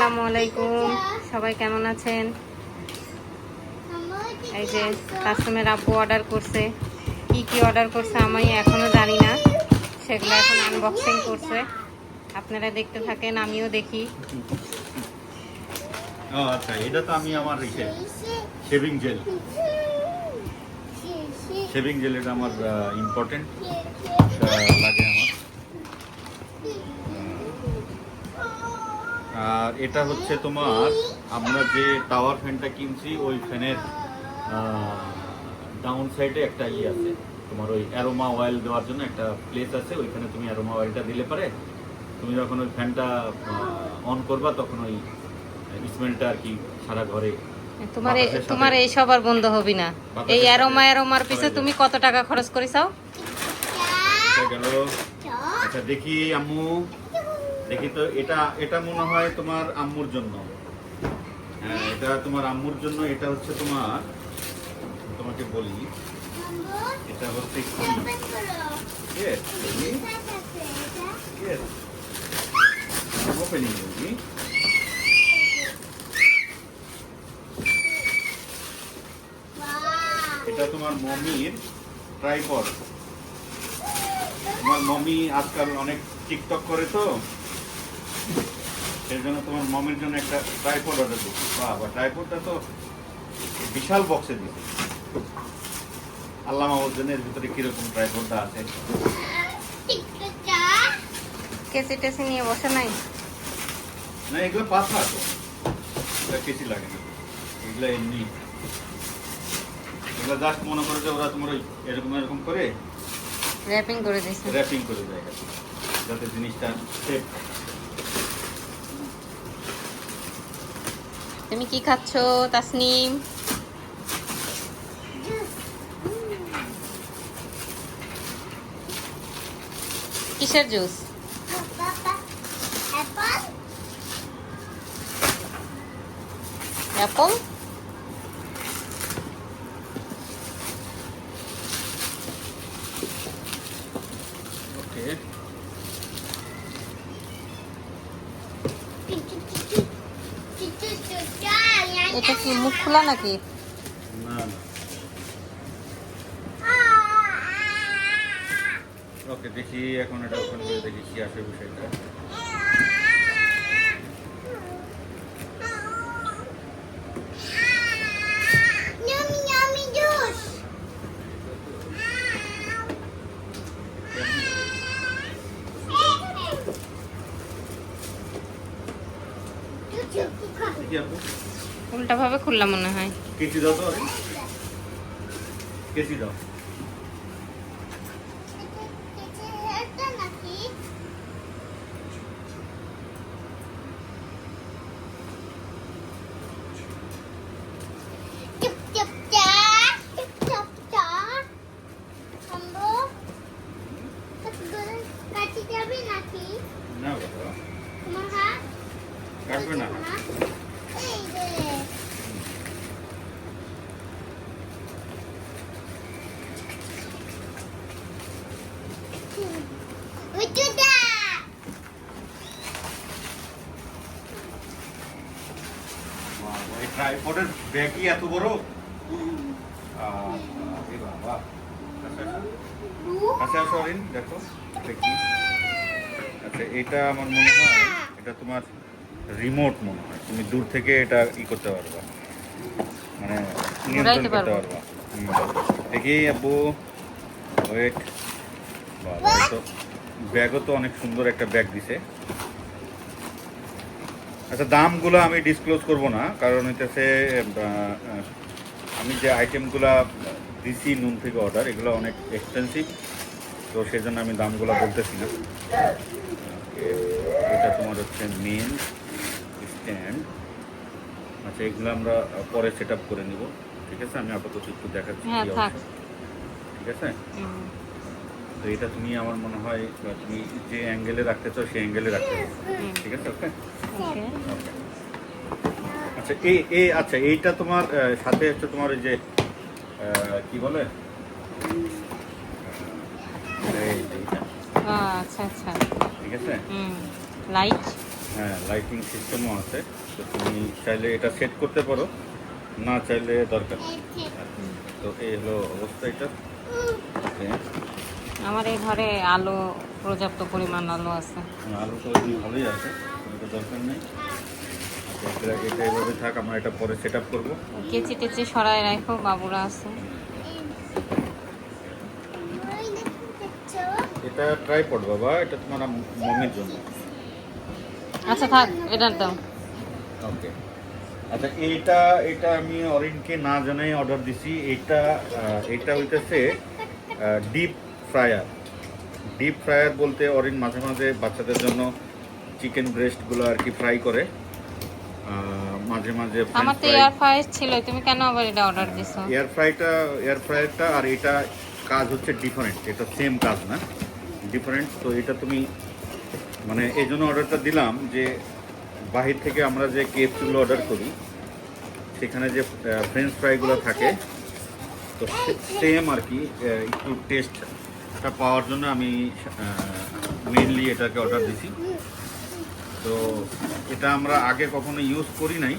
আসসালামু আলাইকুম, সবাই কেমন আছেন? এই যে কাস্টমার আব্বু অর্ডার করছে, কি অর্ডার করছে আমি এখনো জানি না, সেগুলো এখন আনবক্সিং করছে। আপনারা দেখতে থাকেন, আমিও দেখি। আচ্ছা, এটা তো আমি আমার শেভিং জেল এটা আমার ইম্পর্টেন্ট লাগে আমার। আর এটা হচ্ছে তোমার আমরা যে টাওয়ার ফ্যানটা কিনছি ওই ফ্যানের ডাউন সাইডে একটা আছে তোমার, ওই অ্যারোমা অয়েল দেওয়ার জন্য একটা প্লেস আছে, ওইখানে তুমি অ্যারোমা অয়েলটা দিলে পারে তুমি যখন ওই ফ্যানটা অন করবা তখন ওই স্মেলটা আর কি সারা ঘরে। তোমার এই সবার বন্ধ হবি না। এই অ্যারোমার পিছে তুমি কত টাকা খরচ করেছো? গেল। আচ্ছা দেখি আম্মু, দেখি তো, এটা মনে হয় তোমার আম্মুর জন্য। হ্যাঁ, এটা তোমার আম্মুর জন্য। এটা হচ্ছে তোমাকে বলি, এটা হচ্ছে ওপেনিং বলি। এটা তোমার মমির ট্রাইপড। তোমার মমি আজকাল অনেক টিকটক করে, তো এর জন্য তোমার মমির জন্য একটা ট্রাইপড অর্ডার করছি। বাবা, ট্রাইপডটা তো বিশাল বক্সে দিচ্ছে। আল্লাহ মাহমুদ জানে এর ভিতরে কিরকম ট্রাইপডটা আছে। কেসি টেসি নিয়ে বসে নাই না, এগুলো পাথা তো, কেসি লাগে না, এগুলো এমনি। এগুলো জাস্ট মনে করে যে ওরা তোমার ওই এরকম করে র‍্যাপিং করে দিয়েছে, র‍্যাপিং করে দেয় যাতে জিনিসটা সেফ। তুমি কি খাচ্ছো তাসনিম? কিসের জুস? অ্যাপল। ওকে, এটা কি মুখ খোলা নাকি? না না, ওকে দেখি এখন এটা ওপেন করে দেখি কি আসে বিষয়টা। উল্টা ভাবে খুললাম মনে হয়। কেসি দাও তো, কেসি দাও। না বাবা, কাটবে না। এই ট্রাইপডের ব্যাগই এত বড়। এ বাবা, আচ্ছা সরিন দেখো দেখি। আচ্ছা, এটা আমার মনে হয় এটা তোমার রিমোট মনে হয়, তুমি দূর থেকে এটা করতে পারবা, মানে নিয়ন্ত্রণ করতে পারবা। দেখি আব্বু, ওয়েট। বাবা, তো ব্যাগও তো অনেক সুন্দর একটা ব্যাগ দিছে। আচ্ছা, দামগুলো আমি ডিসক্লোজ করব না, কারণ হইতেছে আমি যে আইটেমগুলো দিছি নুন থেকে অর্ডার, এগুলো অনেক এক্সপেন্সিভ, তো সেই জন্য আমি দামগুলো বলতেছি না। এটা তোমার হচ্ছে মেন স্ট্যান্ড। আচ্ছা, এগুলো আমরা পরে সেট আপ করে নিব, ঠিক আছে? আমি আপাতত একটু দেখাচ্ছি। ঠিক আছে, তো এটা তুমি আমার মনে হয় তুমি যে অ্যাঙ্গেলে রাখতে চাও সেই অ্যাঙ্গেলে রাখতে পারো, ঠিক আছে? ওকে, আচ্ছা আচ্ছা, এইটা তোমার সাথে হচ্ছে তোমার ওই যে কি বলে, আচ্ছা আচ্ছা, ঠিক আছে, লাইট। হ্যাঁ, লাইটিং সিস্টেমও আছে। তো তুমি চাইলে এটা সেট করতে পারো, না চাইলে দরকার নেই। তো এই হলো অবস্থা এটা। ওকে, আমার এই ঘরে আলো, পর্যাপ্ত পরিমাণ আলো আছে। আলু তো ভালোই আছে, এটা দরকার নেই। আচ্ছা, এটা এভাবে থাক, আমরা এটা পরে সেট আপ করবো। কেচি টেচি সরাই রাখো, বাবুরা আছে। এটা ট্রাইপড বাবা, এটা তোমার মমির জন্য। আচ্ছা থাক, এটা দাও। ওকে, আচ্ছা এটা এটা আমি অরিনকে না জানাই অর্ডার দিছি। এটা হইতেছে ডিপ ফ্রায়ার। ডিপ ফ্রায়ার বলতে অরিন মাঝে মাঝে বাচ্চাদের জন্য চিকেন ব্রেস্টগুলো আর কি ফ্রাই করে, মাঝে মাঝে আমার তো এয়ার ফ্রায়ার ছিল, তুমি কেন আবার এটা অর্ডার দিছো? এয়ার ফ্রায়ারটা আর এটা কাজ হচ্ছে ডিফারেন্ট, এটা সেম কাজ না, ডিফারেন্ট। তো এটা তুমি মানে এই জন্য অর্ডারটা দিলাম যে বাহির থেকে আমরা যে কেএফসিগুলো অর্ডার করি সেখানে যে ফ্রেঞ্চ ফ্রাইগুলো থাকে, তো সেম আর কি একটু টেস্টটা পাওয়ার জন্য আমি মেইনলি এটাকে অর্ডার দিছি। তো এটা আমরা আগে কখনো ইউজ করি নাই,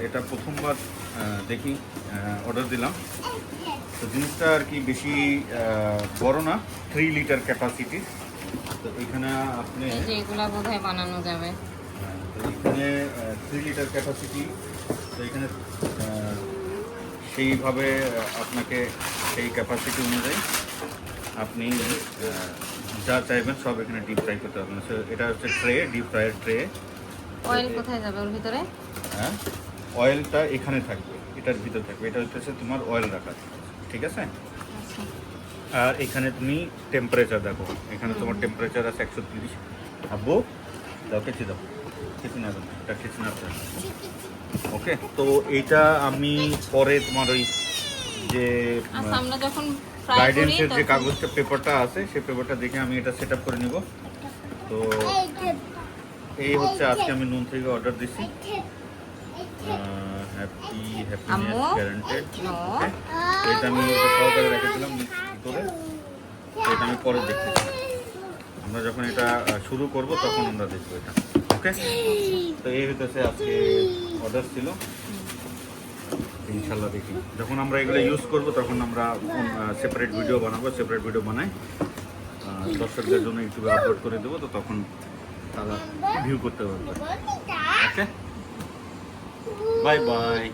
এটা প্রথমবার দেখি অর্ডার দিলাম। তো জিনিসটা আর কি বেশি বড় না, 3 লিটার ক্যাপাসিটি। তো এখানে আপনি এই যে এগুলা বোধহয় বানানো যাবে। তো এখানে 3 লিটার ক্যাপাসিটি। তো এখানে সেইভাবে আপনাকে সেই ক্যাপাসিটি অনুযায়ী আপনি যা চাইবেন সব এখানে ডিপ ফ্রাই করতে পারবেন। So, এটা হচ্ছে ট্রে, ডিপ ফ্রাইয়ের ট্রে। অয়েল কোথায় যাবে ওর ভিতরে? হ্যাঁ, অয়েলটা এখানে থাকবে, এটার ভিতর থাকবে। এটা হচ্ছে তোমার অয়েল রাখা, ঠিক আছে? আচ্ছা। আর এখানে তুমি টেম্পারেচার দেখো, এখানে তোমার টেম্পারেচার আছে 130। আব্বু দাও, কেচে দাও, কেচে না দেন, এটা কেচে না দেন। ওকে, তো এইটা আমি পরে তোমার ওই যে আচ্ছা, আমরা যখন ফ্রাই করি গাইডেন্সের যে তখন কাগজটা পেপারটা আছে সেই পেপারটা দেখে আমি এটা সেট আপ করে নিব। তো এই হচ্ছে আজকে আমি নুন থেকে অর্ডার দিছি, হ্যাপিনেস আম্মু? গ্যারান্টেড। নো। এটা আমি এটা সহকারে রেখেছিলাম ভিতরে, এটা আমি পরে দেখতেছি। আমরা যখন এটা শুরু করব তখন আমরা দেখবো এটা। ওকে, তো এই হইতেছে আজকে অর্ডার ছিল। ইনশাল্লাহ দেখি যখন আমরা এগুলো ইউজ করব তখন আমরা সেপারেট ভিডিও বানাবো, সেপারেট ভিডিও বানাই দর্শকদের জন্য ইউটিউবে আপলোড করে দেবো, তো তখন তারা ভিউ করতে পারবে। ওকে, বাই বাই।